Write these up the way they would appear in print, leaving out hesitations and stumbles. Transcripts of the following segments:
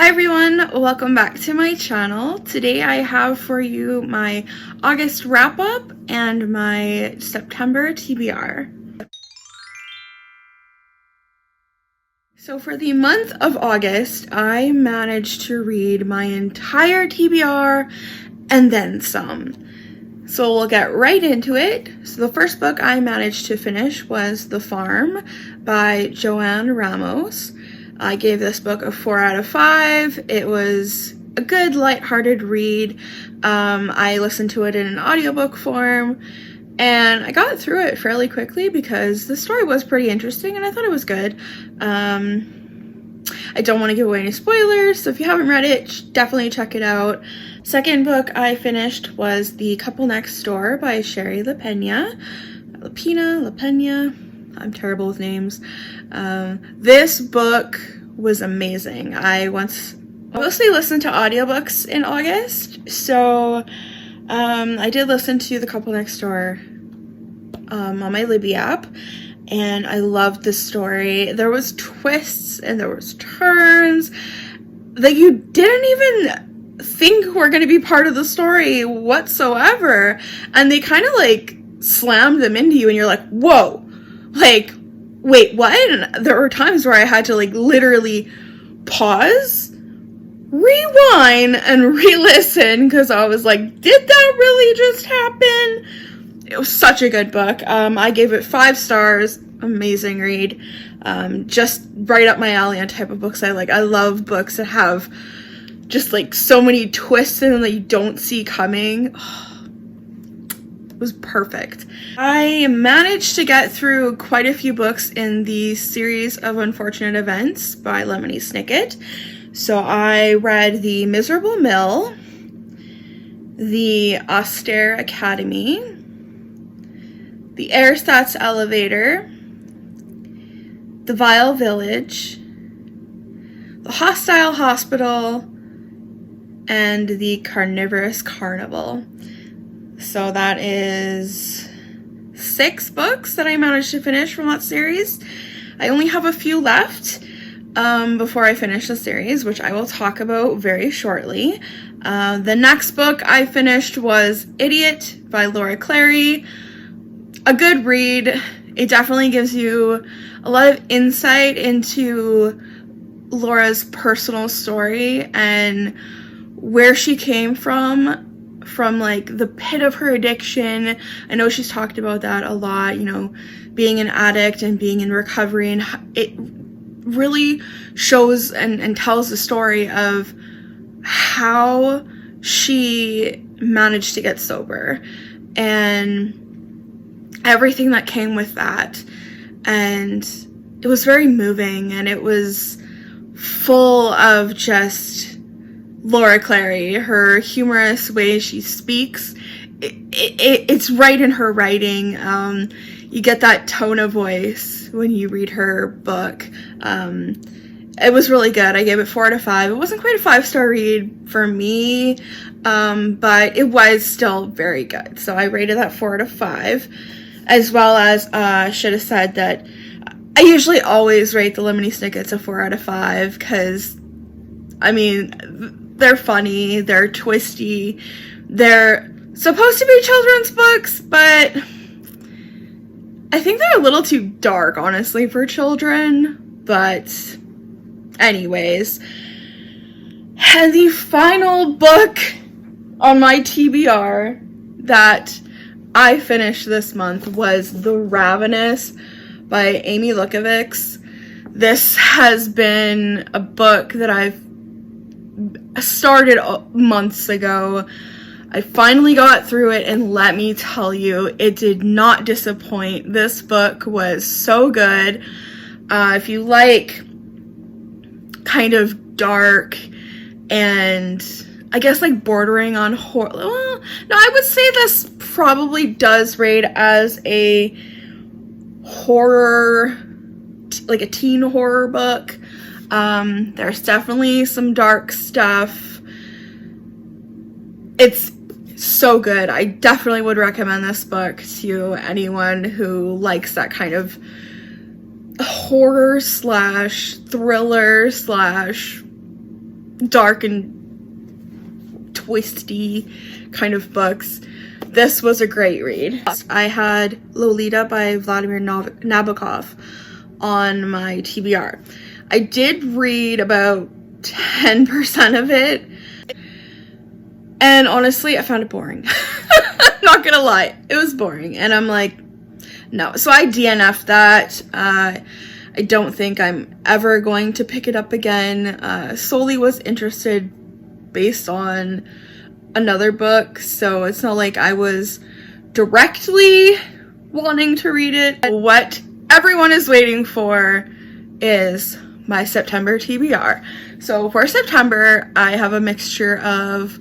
Hi everyone, welcome back to my channel. Today I have for you my August wrap up and my September TBR. So for the month of August, I managed to read my entire TBR and then some. So we'll get right into it. So the first book I managed to finish was The Farm by Joanne Ramos. I gave this book a 4 out of 5. It was a good lighthearted read. I listened to it in an audiobook form and I got through it fairly quickly because the story was pretty interesting and I thought it was good. I don't want to give away any spoilers, so if you haven't read it, definitely check it out. Second book I finished was The Couple Next Door by Sherry LaPena. I'm terrible with names. This book was amazing. I mostly listened to audiobooks in August, so I did listen to The Couple Next Door on my Libby app, and I loved the story. There was twists and there was turns that you didn't even think were going to be part of the story whatsoever, and they kind of like slammed them into you and you're like, whoa, like, wait, what? And there were times where I had to like literally pause, rewind, and re-listen because I was like, did that really just happen? It was such a good book. I gave it 5 stars. Amazing read. Just right up my alley on type of books I like. I love books that have just like so many twists in them that you don't see coming. It was perfect. I managed to get through quite a few books in the series of Unfortunate Events by Lemony Snicket. So I read The Miserable Mill, The Austere Academy, The Ersatz Elevator, The Vile Village, The Hostile Hospital, and The Carnivorous Carnival. So that is 6 books that I managed to finish from that series. I only have a few left before I finish the series, which I will talk about very shortly. The next book I finished was Idiot by Laura Clary. A good read. It definitely gives you a lot of insight into Laura's personal story and where she came from like the pit of her addiction. I know she's talked about that a lot, you know, being an addict and being in recovery, and it really shows and tells the story of how she managed to get sober and everything that came with that. And it was very moving, and it was full of just Laura Clary, her humorous way she speaks. It's right in her writing. You get that tone of voice when you read her book. It was really good. I gave it 4 out of 5. It wasn't quite a 5-star read for me, but it was still very good. So I rated that 4 out of 5, as well as I should have said that I usually always rate the Lemony Snickets a 4 out of 5 because, I mean, they're funny, they're twisty, they're supposed to be children's books, but I think they're a little too dark, honestly, for children. But anyways, and the final book on my TBR that I finished this month was The Ravenous by Amy Lukovics. This has been a book that I've started months ago. I finally got through it, and let me tell you, it did not disappoint. This book was so good. If you like kind of dark and I guess like bordering on horror, well, no, I would say this probably does rate as a horror, like a teen horror book. There's definitely some dark stuff. It's so good. I definitely would recommend this book to anyone who likes that kind of horror slash thriller slash dark and twisty kind of books, this was a great read. I had Lolita by Vladimir Nabokov on my TBR. I did read about 10% of it, and honestly, I found it boring. Not gonna lie, it was boring, and I'm like, no. So I DNF'd that. I don't think I'm ever going to pick it up again. Solely was interested based on another book, so it's not like I was directly wanting to read it. What everyone is waiting for is my September TBR. So for September, I have a mixture of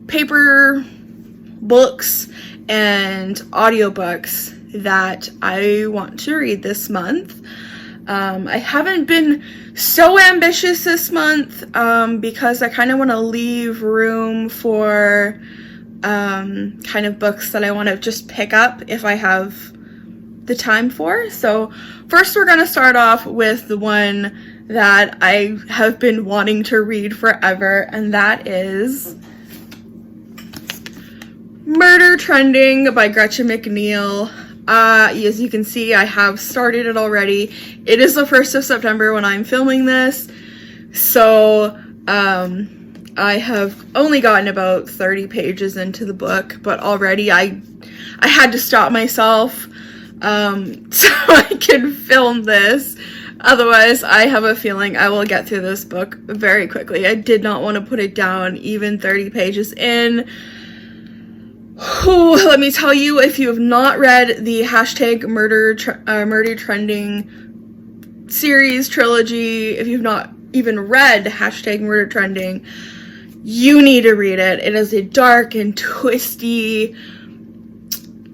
paper books and audiobooks that I want to read this month. I haven't been so ambitious this month because I kind of want to leave room for kind of books that I want to just pick up if I have the time for. So first we're going to start off with the one that I have been wanting to read forever, and that is Murder Trending by Gretchen McNeil. As you can see, I have started it already. It is the 1st of September when I'm filming this, so I have only gotten about 30 pages into the book, but already I had to stop myself so I can film this. Otherwise, I have a feeling I will get through this book very quickly. I did not want to put it down even 30 pages in. Oh, let me tell you, if you have not read the hashtag Murder Trending series trilogy, if you've not even read hashtag Murder Trending, you need to read it. It is a dark and twisty,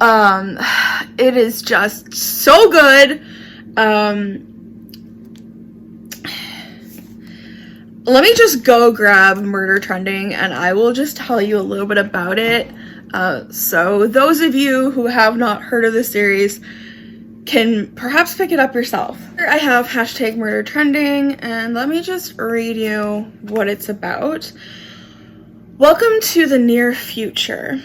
it is just so good. Let me just go grab Murder Trending and I will just tell you a little bit about it. So those of you who have not heard of the series can perhaps pick it up yourself. Here I have hashtag Murder Trending, and let me just read you what it's about. Welcome to the near future,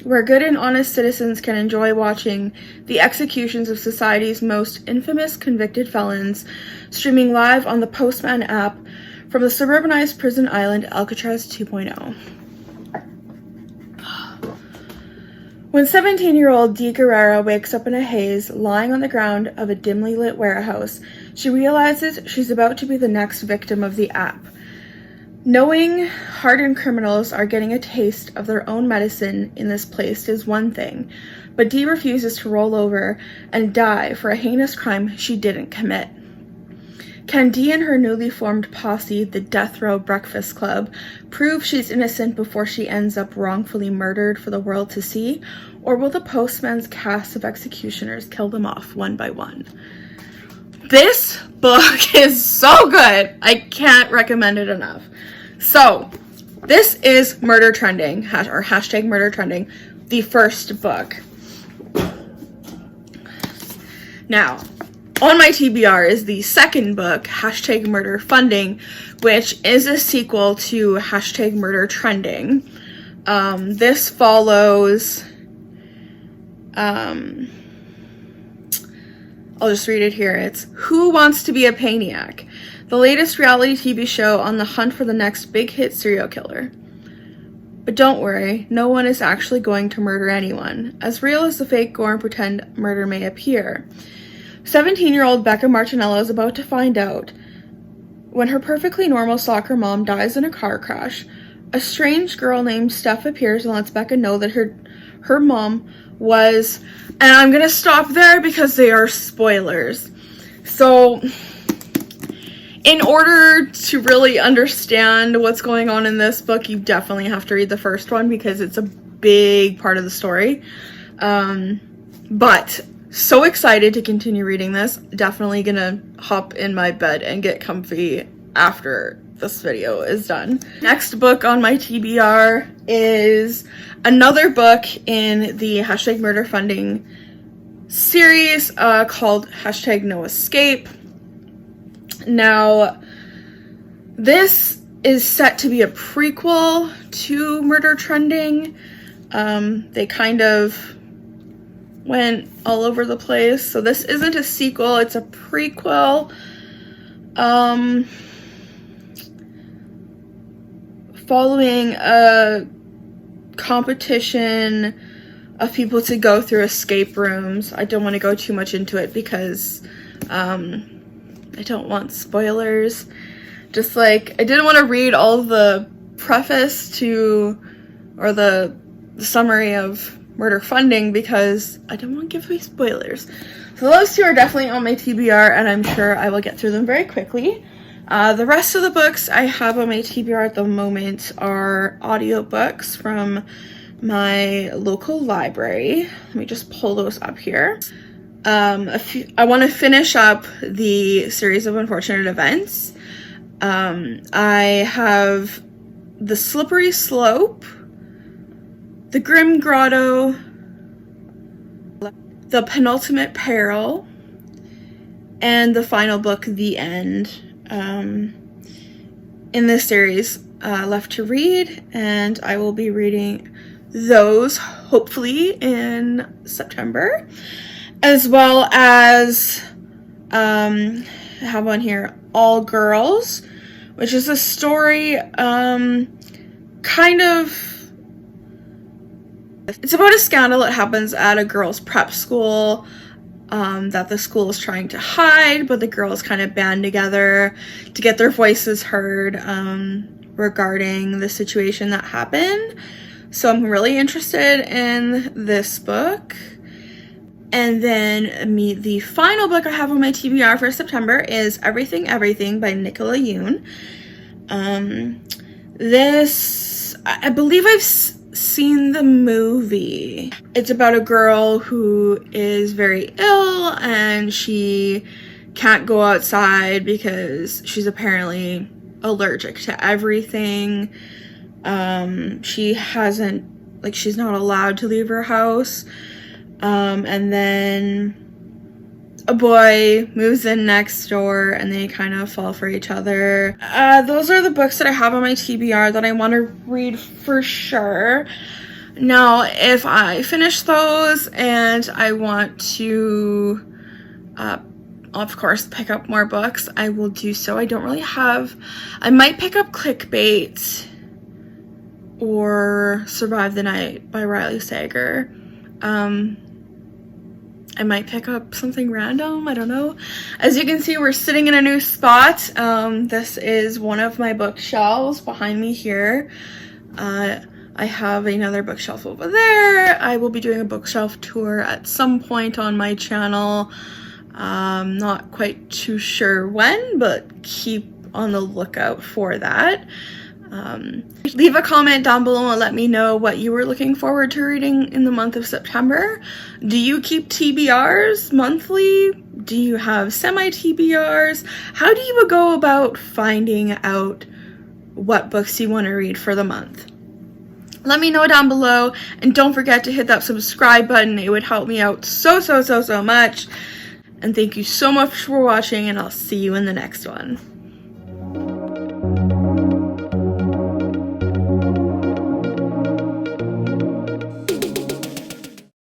where good and honest citizens can enjoy watching the executions of society's most infamous convicted felons, streaming live on the Postman app from the suburbanized prison island Alcatraz 2.0. When 17-year-old Dee Guerrero wakes up in a haze, lying on the ground of a dimly lit warehouse, she realizes she's about to be the next victim of the app. Knowing hardened criminals are getting a taste of their own medicine in this place is one thing, but Dee refuses to roll over and die for a heinous crime she didn't commit. Can Dee and her newly formed posse, the Death Row Breakfast Club, prove she's innocent before she ends up wrongfully murdered for the world to see? Or will the postman's cast of executioners kill them off one by one? This book is so good! I can't recommend it enough. So, this is Murder Trending, or hashtag Murder Trending, the first book. Now, on my TBR is the second book, hashtag Murder Funding, which is a sequel to hashtag Murder Trending. This follows, I'll just read it here. It's Who Wants to Be a Paniac? The latest reality TV show on the hunt for the next big hit serial killer. But don't worry, no one is actually going to murder anyone, as real as the fake gore and pretend murder may appear. 17-year-old Becca Martinello is about to find out. When her perfectly normal soccer mom dies in a car crash, a strange girl named Steph appears and lets Becca know that her mom was, and I'm gonna stop there because they are spoilers. So, in order to really understand what's going on in this book, you definitely have to read the first one because it's a big part of the story. But so excited to continue reading this. Definitely gonna hop in my bed and get comfy after this video is done. Next book on my TBR is another book in the hashtag Murder Funding series called hashtag No Escape. Now, This is set to be a prequel to Murder Trending. They kind of went all over the place. So this isn't a sequel, it's a prequel. Following a competition of people to go through escape rooms. I don't want to go too much into it because I don't want spoilers. Just like, I didn't want to read all the preface to, or the summary of Murder Funding because I don't want to give away spoilers. So those two are definitely on my TBR, and I'm sure I will get through them very quickly. The rest of the books I have on my TBR at the moment are audiobooks from my local library. Let me just pull those up here. I want to finish up the series of unfortunate events. I have The Slippery Slope, The Grim Grotto, The Penultimate Peril, and the final book, The End, in this series left to read, and I will be reading those hopefully in September, as well as I have on here All Girls, which is a story kind of, it's about a scandal that happens at a girls' prep school that the school is trying to hide, but the girls kind of band together to get their voices heard regarding the situation that happened. So I'm really interested in this book. And then the final book I have on my TBR for September is Everything Everything by Nicola Yoon. This, I believe I've seen the movie. It's about a girl who is very ill and she can't go outside because she's apparently allergic to everything. She's not allowed to leave her house. And then a boy moves in next door and they kind of fall for each other. Those are the books that I have on my TBR that I want to read for sure. Now, if I finish those and I want to, of course, pick up more books, I will do so. I might pick up Clickbait or Survive the Night by Riley Sager. I might pick up something random, I don't know. As you can see, we're sitting in a new spot. This is one of my bookshelves behind me here. I have another bookshelf over there. I will be doing a bookshelf tour at some point on my channel. Not quite too sure when, but keep on the lookout for that. Leave a comment down below and let me know what you were looking forward to reading in the month of September. Do you keep TBRs monthly? Do you have semi-TBRs? How do you go about finding out what books you want to read for the month? Let me know down below, and don't forget to hit that subscribe button. It would help me out so much. And thank you so much for watching, and I'll see you in the next one.